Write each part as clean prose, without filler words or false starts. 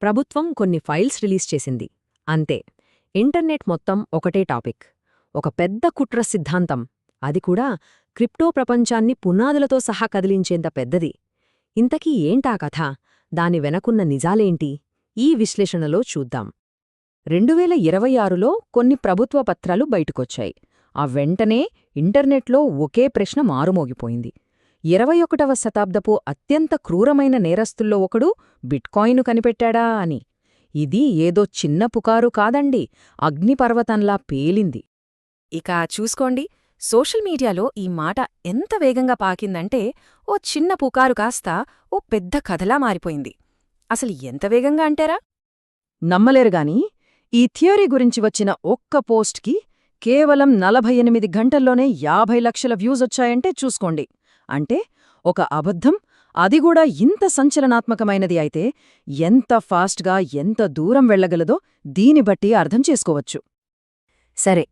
ప్రభుత్వం కొన్ని files release చేసింది. అంతే. ఇంటర్నెట్ మొత్తం ఒకటే టాపిక్. ఒక పెద్ద కుట్ర సిద్ధాంతం. అది కూడా క్రిప్టో ప్రపంచాన్ని పునాదులతో సహా కదిలించేంత పెద్దది. ఇంతకీ ఏంటా కథ? దాని వెనకున్న నిజాలేంటి? ఈ విశ్లేషణలో చూద్దాం. 2026లో కొన్ని ప్రభుత్వ పత్రాలు బయటకొచ్చాయి. ఆ వెంటనే ఇంటర్నెట్లో ఒకే ప్రశ్న మారుమోగిపోయింది. 21వ శతాబ్దపు అత్యంత క్రూరమైన నేరస్తుల్లో ఒకడు బిట్కాయిన్ను కనిపెట్టాడా అని. ఇది ఏదో చిన్న పుకారు కాదండి, అగ్నిపర్వతంలా పేలింది. ఇక చూసుకోండి, సోషల్ మీడియాలో ఈ మాట ఎంత వేగంగా పాకిందంటే ఓ చిన్న పుకారు కాస్త ఓ పెద్ద కథలా మారిపోయింది. అసలు ఎంత వేగంగా అంటారా? నమ్మలేరుగాని ఈ థియరీ గురించి వచ్చిన ఒక్క పోస్ట్కి కేవలం 48 గంటల్లోనే 50 లక్షల వ్యూస్ వచ్చాయంటే చూసుకోండి. అంటే ఒక అబద్ధం, అది కూడా ఇంత సంచలనాత్మకమైనది అయితే ఎంత ఫాస్ట్గా ఎంత దూరం వెళ్లగలదో దీని బట్టి అర్థం చేసుకోవచ్చు. సరే,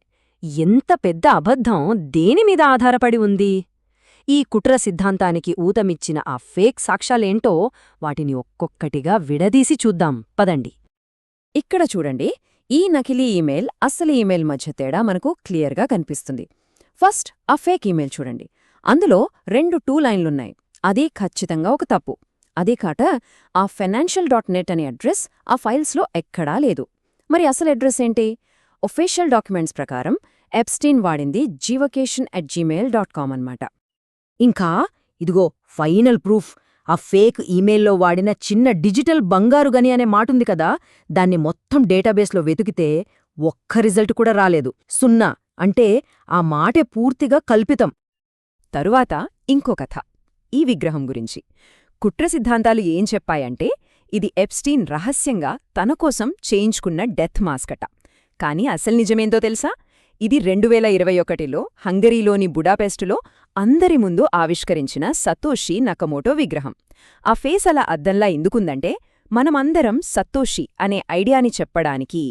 ఎంత పెద్ద అబద్ధం దేనిమీద ఆధారపడి ఉంది? ఈ కుట్ర సిద్ధాంతానికి ఊతమిచ్చిన ఆ ఫేక్ సాక్ష్యాలేంటో వాటిని ఒక్కొక్కటిగా విడదీసి చూద్దాం పదండి. ఇక్కడ చూడండి, ఈ నకిలీ ఈమెయిల్ అసలు ఈమెయిల్ మధ్య తేడా మనకు క్లియర్గా కనిపిస్తుంది. ఫస్ట్ ఆ ఫేక్ ఈమెయిల్ చూడండి. అందులో 2 లైన్లున్నాయి. అది ఖచ్చితంగా ఒక తప్పు. అదే కాట ఆ financial.net అనే అడ్రస్ ఆ ఫైల్స్లో ఎక్కడా లేదు. మరి అసలు అడ్రస్ ఏంటి? ఒఫీషియల్ డాక్యుమెంట్స్ ప్రకారం ఎప్స్టీన్ వాడింది gvacation@gmail.com అన్నమాట. ఇంకా ఇదిగో ఫైనల్ ప్రూఫ్. ఆ ఫేక్ ఈమెయిల్లో వాడిన చిన్న డిజిటల్ బంగారు గని అనే మాటుంది కదా, దాన్ని మొత్తం డేటాబేస్లో వెతికితే ఒక్క రిజల్ట్ కూడా రాలేదు. 0. అంటే ఆ మాటే పూర్తిగా కల్పితం. తరువాత ఇంకో కథ, ఈ విగ్రహం గురించి. కుట్ర సిద్ధాంతాలు ఏం చెప్పాయంటే ఇది ఎప్స్టీన్ రహస్యంగా తనకోసం చేయించుకున్న డెత్ మాస్కట. కాని అసలు నిజమేందో తెలుసా? ఇది 2021లో హంగరీలోని బుడాపెస్టులో అందరి ముందు ఆవిష్కరించిన సతోషి నకమోటో విగ్రహం. ఆ ఫేస్ అలా అద్దంలా ఎందుకుందంటే మనమందరం సతోషి అనే ఐడియాని చెప్పడానికి.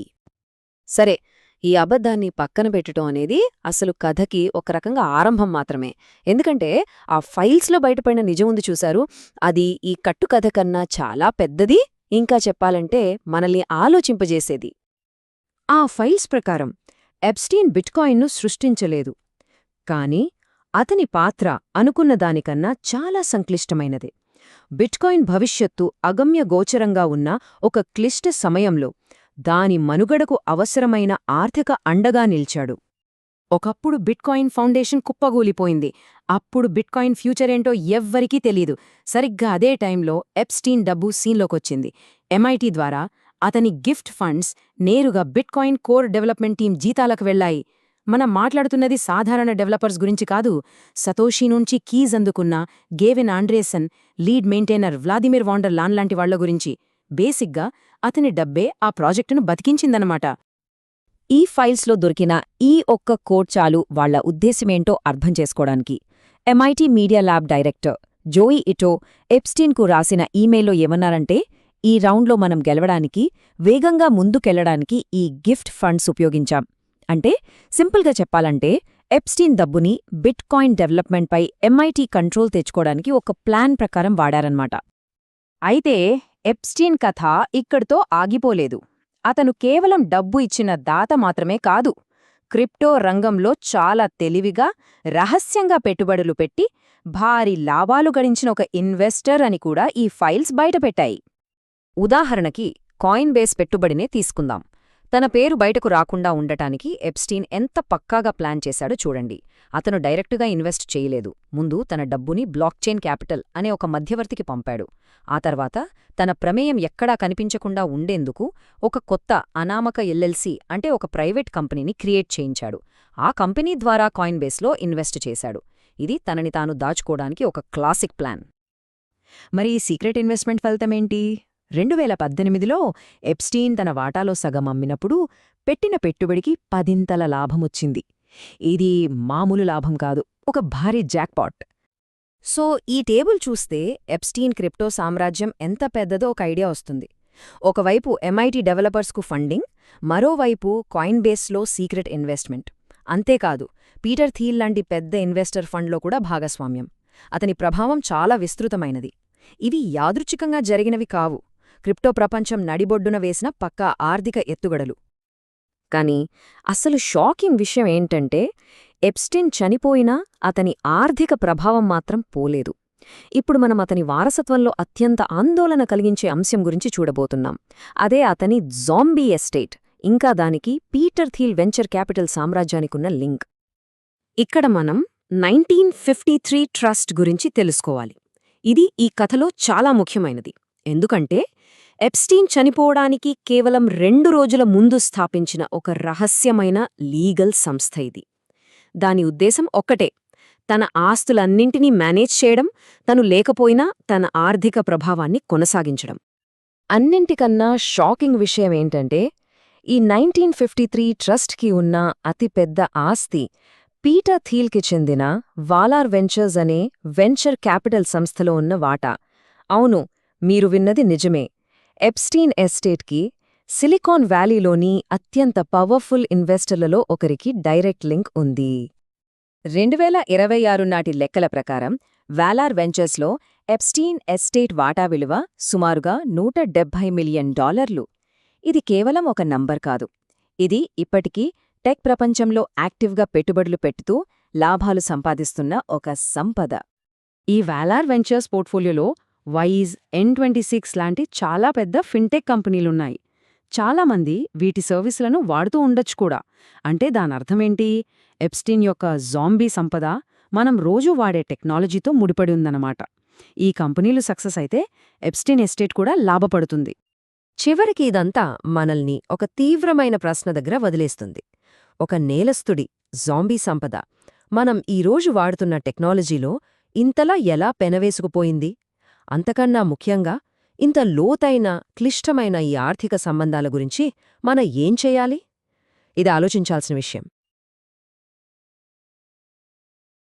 సరే, ఈ అబద్ధాన్ని పక్కన పెట్టడం అనేది అసలు కథకి ఒక రకంగా ఆరంభం మాత్రమే. ఎందుకంటే ఆ ఫైల్స్లో బయటపడిన నిజం ఉంది చూశారు, అది ఈ కట్టుకథ కన్నా చాలా పెద్దది, ఇంకా చెప్పాలంటే మనల్ని ఆలోచింపజేసేది. ఆ ఫైల్స్ ప్రకారం ఎప్స్టీన్ బిట్కాయిన్ను సృష్టించలేదు. కాని అతని పాత్ర అనుకున్న దానికన్నా చాలా సంక్లిష్టమైనది. బిట్కాయిన్ భవిష్యత్తు అగమ్యగోచరంగా ఉన్న ఒక క్లిష్ట సమయంలో దాని మనుగడకు అవసరమైన ఆర్థిక అండగా నిల్చాడు. ఒకప్పుడు బిట్కాయిన్ ఫౌండేషన్ కుప్పగూలిపోయింది. అప్పుడు బిట్కాయిన్ ఫ్యూచరేంటో ఎవ్వరికీ తెలీదు. సరిగ్గా అదే టైంలో ఎప్స్టీన్ డబ్బు సీన్లోకొచ్చింది. MIT ద్వారా అతని గిఫ్ట్ ఫండ్స్ నేరుగా బిట్కాయిన్ కోర్ డెవలప్మెంట్ టీం జీతాలకు వెళ్లాయి. మనం మాట్లాడుతున్నది సాధారణ డెవలపర్స్ గురించి కాదు, సతోషీ నుంచి కీజ్ అందుకున్న గేవిన్ ఆండ్రేసన్, లీడ్ మెయింటైనర్ వ్లాదిమిర్ వాండర్ లాన్ లాంటి వాళ్ల గురించి. బేసిక్గా అతని డబ్బే ఆ ప్రాజెక్టును బతికించిందన్నమాట. ఈ ఫైల్స్లో దొరికిన ఈ ఒక్క కోడ్ చాలు వాళ్ల ఉద్దేశమేంటో అర్థం చేసుకోవడానికి. MIT మీడియా ల్యాబ్ డైరెక్టర్ జోయి ఇటో ఎప్స్టీన్కు రాసిన ఈమెయిల్లో ఏమన్నారంటే, ఈ రౌండ్లో మనం గెలవడానికి, వేగంగా ముందుకెళ్లడానికి ఈ గిఫ్ట్ ఫండ్స్ ఉపయోగించాం. అంటే సింపుల్గా చెప్పాలంటే ఎప్స్టీన్ డబ్బుని బిట్కాయిన్ డెవలప్మెంట్పై MIT కంట్రోల్ తెచ్చుకోవడానికి ఒక ప్లాన్ ప్రకారం వాడారన్నమాట. అయితే ఎప్స్టీన్ కథ ఇక్కడితో ఆగిపోలేదు. అతను కేవలం డబ్బు ఇచ్చిన దాత మాత్రమే కాదు, క్రిప్టో రంగంలో చాలా తెలివిగా, రహస్యంగా పెట్టుబడులు పెట్టి భారీ లాభాలు గడించిన ఒక ఇన్వెస్టర్ అని కూడా ఈ ఫైల్స్ బయటపెట్టాయి. ఉదాహరణకి కాయిన్ బేస్ పెట్టుబడినే తీసుకుందాం. తన పేరు బయటకు రాకుండా ఉండటానికి ఎప్స్టీన్ ఎంత పక్కాగా ప్లాన్ చేశాడో చూడండి. అతను డైరెక్టుగా ఇన్వెస్ట్ చేయలేదు. ముందు తన డబ్బుని బ్లాక్చైన్ క్యాపిటల్ అనే ఒక మధ్యవర్తికి పంపాడు. ఆ తర్వాత తన ప్రమేయం ఎక్కడా కనిపించకుండా ఉండేందుకు ఒక కొత్త అనామక LLC అంటే ఒక ప్రైవేట్ కంపెనీని క్రియేట్ చేయించాడు. ఆ కంపెనీ ద్వారా కాయిన్ బేస్లో ఇన్వెస్ట్ చేశాడు. ఇది తనని తాను దాచుకోవడానికి ఒక క్లాసిక్ ప్లాన్. మరి ఈ సీక్రెట్ ఇన్వెస్ట్మెంట్ ఫలితమేంటి? 2018లో ఎప్స్టీన్ తన వాటాలో సగం అమ్మినప్పుడు పెట్టిన పెట్టుబడికి 10ంతల లాభమొచ్చింది. ఇది మామూలు లాభం కాదు, ఒక భారీ జాక్పాట్. సో ఈ టేబుల్ చూస్తే ఎప్స్టీన్ క్రిప్టో సామ్రాజ్యం ఎంత పెద్దదో ఒక ఐడియా వస్తుంది. ఒకవైపు MIT డెవలపర్స్కు ఫండింగ్, మరోవైపు కాయిన్ బేస్లో సీక్రెట్ ఇన్వెస్ట్మెంట్. అంతేకాదు, పీటర్ థీల్ లాంటి పెద్ద ఇన్వెస్టర్ ఫండ్లో కూడా భాగస్వామ్యం. అతని ప్రభావం చాలా విస్తృతమైనది. ఇవి యాదృచ్ఛికంగా జరిగినవి కావు. క్రిప్టో ప్రపంచం నడిబొడ్డున వేసిన పక్కా ఆర్థిక ఎత్తుగడలు. కానీ అసలు షాకింగ్ విషయం ఏంటంటే ఎప్స్టీన్ చనిపోయినా అతని ఆర్థిక ప్రభావం మాత్రం పోలేదు. ఇప్పుడు మనం అతని వారసత్వంలో అత్యంత ఆందోళన కలిగించే అంశం గురించి చూడబోతున్నాం. అదే అతని జాంబీ ఎస్టేట్, ఇంకా దానికి పీటర్ థీల్ వెంచర్ క్యాపిటల్ సామ్రాజ్యానికున్న లింక్. ఇక్కడ మనం 1953 ట్రస్ట్ గురించి తెలుసుకోవాలి. ఇది ఈ కథలో చాలా ముఖ్యమైనది. ఎందుకంటే ఎప్స్టీన్ చనిపోవడానికి కేవలం 2 రోజుల ముందు స్థాపించిన ఒక రహస్యమైన లీగల్ సంస్థ ఇది. దాని ఉద్దేశం ఒక్కటే, తన ఆస్తులన్నింటినీ మేనేజ్ చేయడం, తను లేకపోయినా తన ఆర్థిక ప్రభావాన్ని కొనసాగించడం. అన్నింటికన్నా షాకింగ్ విషయం ఏంటంటే ఈ 1953 ట్రస్ట్కి ఉన్న అతిపెద్ద ఆస్తి పీటర్ థీల్కి చెందిన వాలార్ వెంచర్స్ అనే వెంచర్ క్యాపిటల్ సంస్థలో ఉన్న వాటా. అవును, మీరు విన్నది నిజమే. ఎప్స్టీన్ ఎస్టేట్కి సిలికాన్ వ్యాలీలోని అత్యంత పవర్ఫుల్ ఇన్వెస్టర్లలో ఒకరికి డైరెక్ట్ లింక్ ఉంది. 2026 నాటి లెక్కల ప్రకారం వాలార్ వెంచర్స్లో ఎప్స్టీన్ ఎస్టేట్ వాటా విలువ సుమారుగా $170 మిలియన్. ఇది కేవలం ఒక నంబర్ కాదు. ఇది ఇప్పటికీ టెక్ ప్రపంచంలో యాక్టివ్గా పెట్టుబడులు పెట్టుతూ లాభాలు సంపాదిస్తున్న ఒక సంపద. ఈ వాలార్ వెంచర్స్ పోర్ట్ఫోలియోలో వైజ్, N26 లాంటి చాలా పెద్ద ఫిన్టెక్ కంపెనీలున్నాయి. చాలామంది వీటి సర్వీసులను వాడుతూ ఉండొచ్చు కూడా. అంటే దానర్థమేంటి? ఎప్స్టీన్ యొక్క జాంబీ సంపద మనం రోజూ వాడే టెక్నాలజీతో ముడిపడి ఉందన్నమాట. ఈ కంపెనీలు సక్సెస్ అయితే ఎప్స్టీన్ ఎస్టేట్ కూడా లాభపడుతుంది. చివరికి ఇదంతా మనల్ని ఒక తీవ్రమైన ప్రశ్న దగ్గర వదిలేస్తుంది. ఒక నేలస్తుడి జాంబీ సంపద మనం ఈరోజు వాడుతున్న టెక్నాలజీలో ఇంతలా ఎలా పెనవేసుకుపోయింది? అంతకన్నా ముఖ్యంగా ఇంత లోతైన, క్లిష్టమైన ఈ ఆర్థిక సంబంధాల గురించి మనం ఏం చెయ్యాలి? ఇది ఆలోచించాల్సిన విషయం.